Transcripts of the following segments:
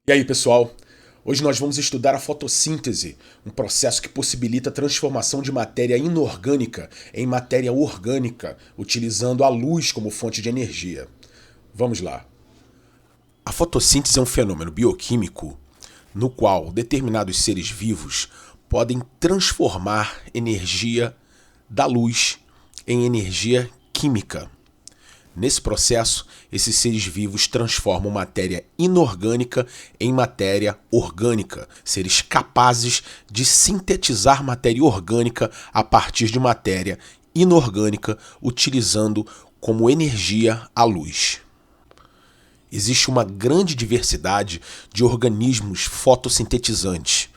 E aí, pessoal? Hoje nós vamos estudar a fotossíntese, um processo que possibilita a transformação de matéria inorgânica em matéria orgânica, utilizando a luz como fonte de energia. Vamos lá. A fotossíntese é um fenômeno bioquímico no qual determinados seres vivos podem transformar energia da luz em energia química. Nesse processo, esses seres vivos transformam matéria inorgânica em matéria orgânica, seres capazes de sintetizar matéria orgânica a partir de matéria inorgânica, utilizando como energia a luz. Existe uma grande diversidade de organismos fotossintetizantes.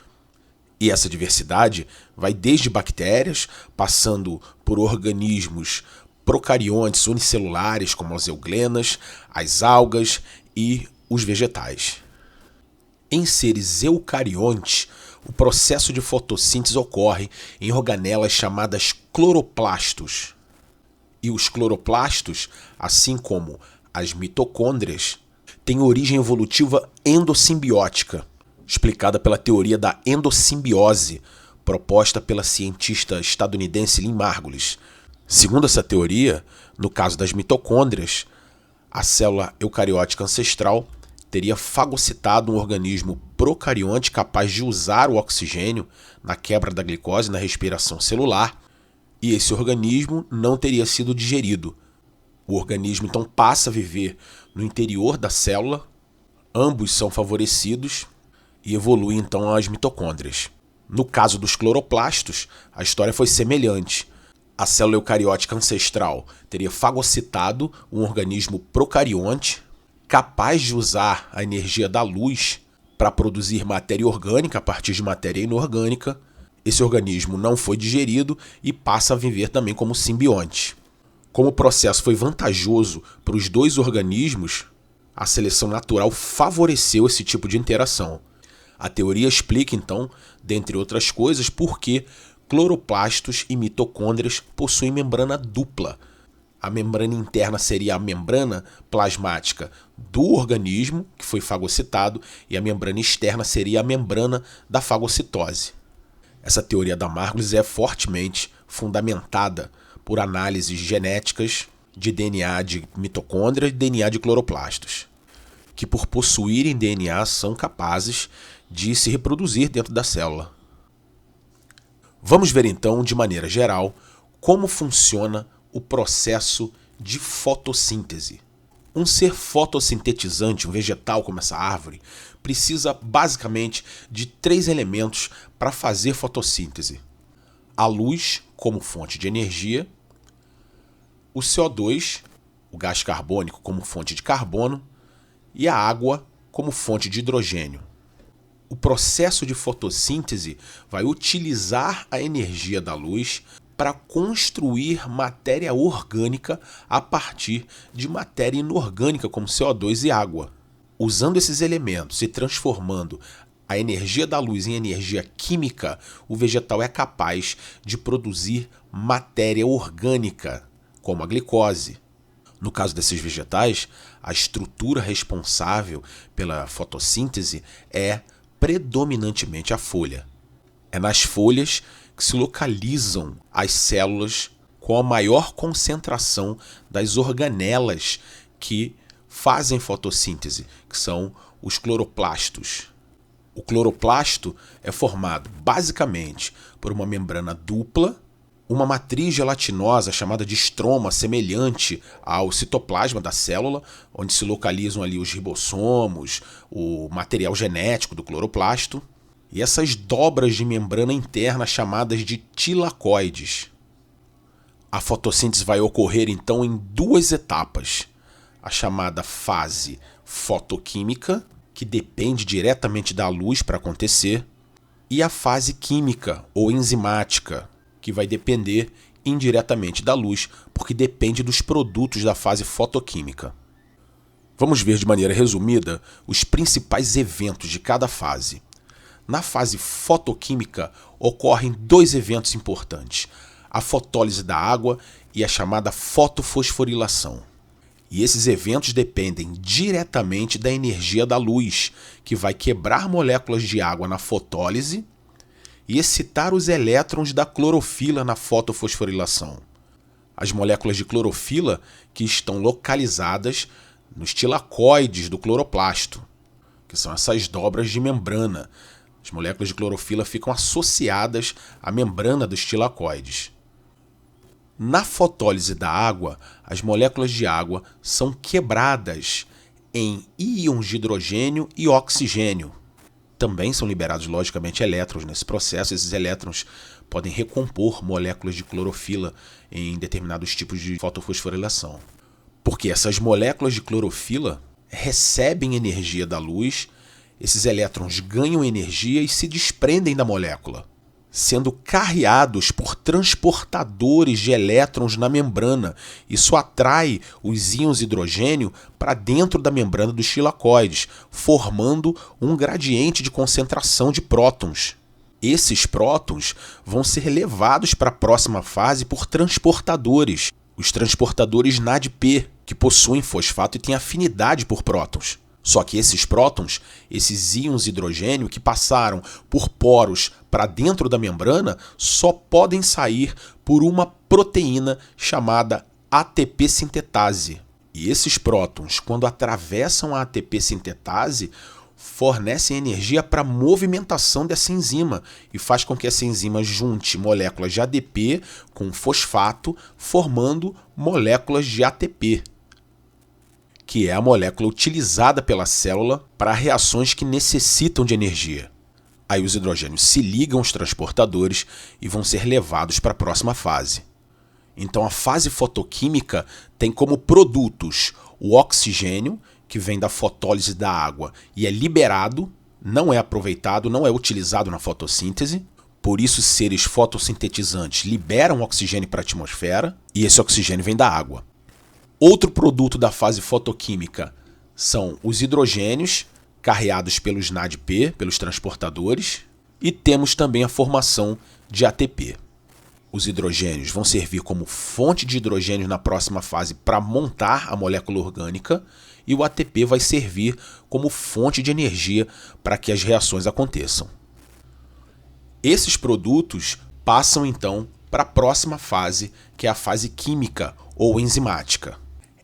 E essa diversidade vai desde bactérias, passando por organismos procariontes unicelulares, como as euglenas, as algas e os vegetais. Em seres eucariontes, o processo de fotossíntese ocorre em organelas chamadas cloroplastos. E os cloroplastos, assim como as mitocôndrias, têm origem evolutiva endossimbiótica, explicada pela teoria da endossimbiose, proposta pela cientista estadunidense Lynn Margulis. Segundo essa teoria, no caso das mitocôndrias, a célula eucariótica ancestral teria fagocitado um organismo procarionte capaz de usar o oxigênio na quebra da glicose na respiração celular, e esse organismo não teria sido digerido. O organismo então passa a viver no interior da célula, ambos são favorecidos e evoluem então as mitocôndrias. No caso dos cloroplastos, a história foi semelhante. A célula eucariótica ancestral teria fagocitado um organismo procarionte capaz de usar a energia da luz para produzir matéria orgânica a partir de matéria inorgânica. Esse organismo não foi digerido e passa a viver também como simbionte. Como o processo foi vantajoso para os dois organismos, a seleção natural favoreceu esse tipo de interação. A teoria explica, então, dentre outras coisas, por que cloroplastos e mitocôndrias possuem membrana dupla. A membrana interna seria a membrana plasmática do organismo, que foi fagocitado, e a membrana externa seria a membrana da fagocitose. Essa teoria da Margulis é fortemente fundamentada por análises genéticas de DNA de mitocôndria e DNA de cloroplastos, que por possuírem DNA são capazes de se reproduzir dentro da célula. Vamos ver então, de maneira geral, como funciona o processo de fotossíntese. Um ser fotossintetizante, um vegetal como essa árvore, precisa basicamente de 3 elementos para fazer fotossíntese: a luz como fonte de energia, o CO2, o gás carbônico, como fonte de carbono, e a água como fonte de hidrogênio. O processo de fotossíntese vai utilizar a energia da luz para construir matéria orgânica a partir de matéria inorgânica, como CO2 e água. Usando esses elementos e transformando a energia da luz em energia química, o vegetal é capaz de produzir matéria orgânica, como a glicose. No caso desses vegetais, a estrutura responsável pela fotossíntese é predominantemente a folha. É nas folhas que se localizam as células com a maior concentração das organelas que fazem fotossíntese, que são os cloroplastos. O cloroplasto é formado basicamente por uma membrana dupla, uma matriz gelatinosa chamada de estroma, semelhante ao citoplasma da célula, onde se localizam ali os ribossomos, o material genético do cloroplasto, e essas dobras de membrana interna chamadas de tilacoides. A fotossíntese vai ocorrer então em 2 etapas: a chamada fase fotoquímica, que depende diretamente da luz para acontecer, e a fase química ou enzimática, que vai depender indiretamente da luz, porque depende dos produtos da fase fotoquímica. Vamos ver de maneira resumida os principais eventos de cada fase. Na fase fotoquímica ocorrem 2 eventos importantes: a fotólise da água e a chamada fotofosforilação. E esses eventos dependem diretamente da energia da luz, que vai quebrar moléculas de água na fotólise e excitar os elétrons da clorofila na fotofosforilação. As moléculas de clorofila que estão localizadas nos tilacoides do cloroplasto, que são essas dobras de membrana. As moléculas de clorofila ficam associadas à membrana dos tilacoides. Na fotólise da água, as moléculas de água são quebradas em íons de hidrogênio e oxigênio. Também são liberados, logicamente, elétrons nesse processo. Esses elétrons podem recompor moléculas de clorofila em determinados tipos de fotofosforilação. Porque essas moléculas de clorofila recebem energia da luz, esses elétrons ganham energia e se desprendem da molécula, sendo carreados por transportadores de elétrons na membrana. Isso atrai os íons de hidrogênio para dentro da membrana dos tilacoides, formando um gradiente de concentração de prótons. Esses prótons vão ser levados para a próxima fase por transportadores, os transportadores NADP, que possuem fosfato e têm afinidade por prótons. Só que esses prótons, esses íons de hidrogênio que passaram por poros para dentro da membrana, só podem sair por uma proteína chamada ATP sintetase. E esses prótons, quando atravessam a ATP sintetase, fornecem energia para a movimentação dessa enzima e faz com que essa enzima junte moléculas de ADP com fosfato, formando moléculas de ATP, que é a molécula utilizada pela célula para reações que necessitam de energia. Aí os hidrogênios se ligam aos transportadores e vão ser levados para a próxima fase. Então a fase fotoquímica tem como produtos o oxigênio, que vem da fotólise da água e é liberado, não é aproveitado, não é utilizado na fotossíntese. Por isso, seres fotossintetizantes liberam oxigênio para a atmosfera e esse oxigênio vem da água. Outro produto da fase fotoquímica são os hidrogênios, carreados pelos NADP, pelos transportadores, e temos também a formação de ATP. Os hidrogênios vão servir como fonte de hidrogênio na próxima fase para montar a molécula orgânica, e o ATP vai servir como fonte de energia para que as reações aconteçam. Esses produtos passam então para a próxima fase, que é a fase química ou enzimática.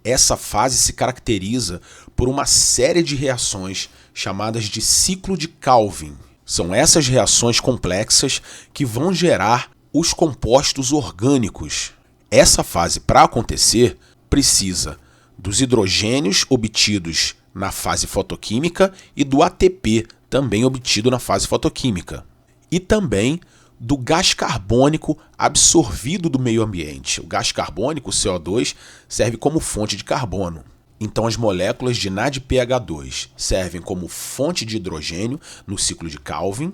Essa fase se caracteriza por uma série de reações chamadas de ciclo de Calvin. São essas reações complexas que vão gerar os compostos orgânicos. Essa fase, para acontecer, precisa dos hidrogênios obtidos na fase fotoquímica e do ATP, também obtido na fase fotoquímica. E também do gás carbônico absorvido do meio ambiente. O gás carbônico, o CO2, serve como fonte de carbono. Então as moléculas de NADPH2 servem como fonte de hidrogênio no ciclo de Calvin.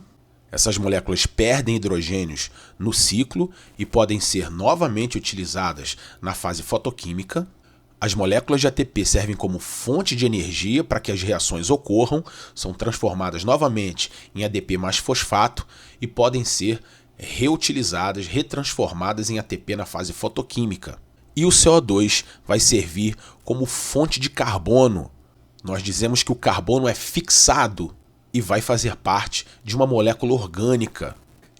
Essas moléculas perdem hidrogênios no ciclo e podem ser novamente utilizadas na fase fotoquímica. As moléculas de ATP servem como fonte de energia para que as reações ocorram, são transformadas novamente em ADP mais fosfato e podem ser reutilizadas, retransformadas em ATP na fase fotoquímica. E o CO2 vai servir como fonte de carbono. Nós dizemos que o carbono é fixado e vai fazer parte de uma molécula orgânica.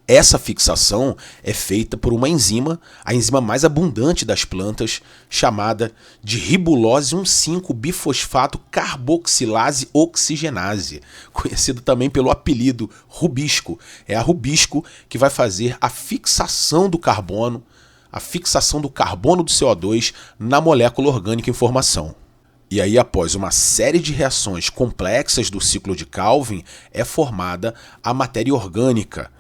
Essa fixação é feita por uma enzima, a enzima mais abundante das plantas, chamada de ribulose 1,5-bifosfato carboxilase oxigenase, conhecido também pelo apelido rubisco. É a rubisco que vai fazer a fixação do carbono do CO2 na molécula orgânica em formação. E aí, após uma série de reações complexas do ciclo de Calvin, é formada a matéria orgânica,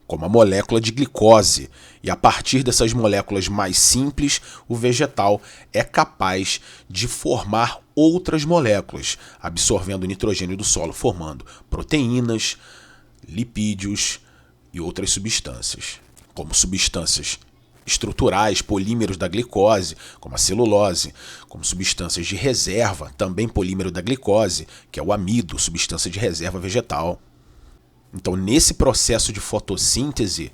como a molécula de glicose, e a partir dessas moléculas mais simples, o vegetal é capaz de formar outras moléculas, absorvendo o nitrogênio do solo, formando proteínas, lipídios e outras substâncias, como substâncias estruturais, polímeros da glicose, como a celulose, como substâncias de reserva, também polímero da glicose, que é o amido, substância de reserva vegetal. Então, nesse processo de fotossíntese,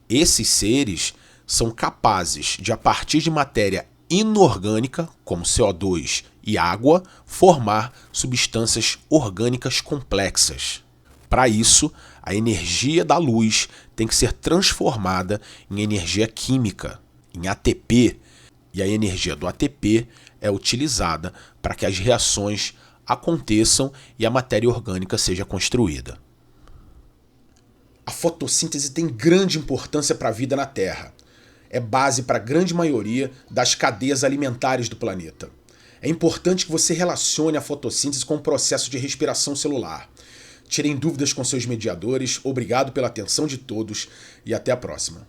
esses seres são capazes de, a partir de matéria inorgânica, como CO2 e água, formar substâncias orgânicas complexas. Para isso, a energia da luz tem que ser transformada em energia química, em ATP, e a energia do ATP é utilizada para que as reações aconteçam e a matéria orgânica seja construída. A fotossíntese tem grande importância para a vida na Terra. É base para a grande maioria das cadeias alimentares do planeta. É importante que você relacione a fotossíntese com o processo de respiração celular. Tirem dúvidas com seus mediadores, obrigado pela atenção de todos e até a próxima.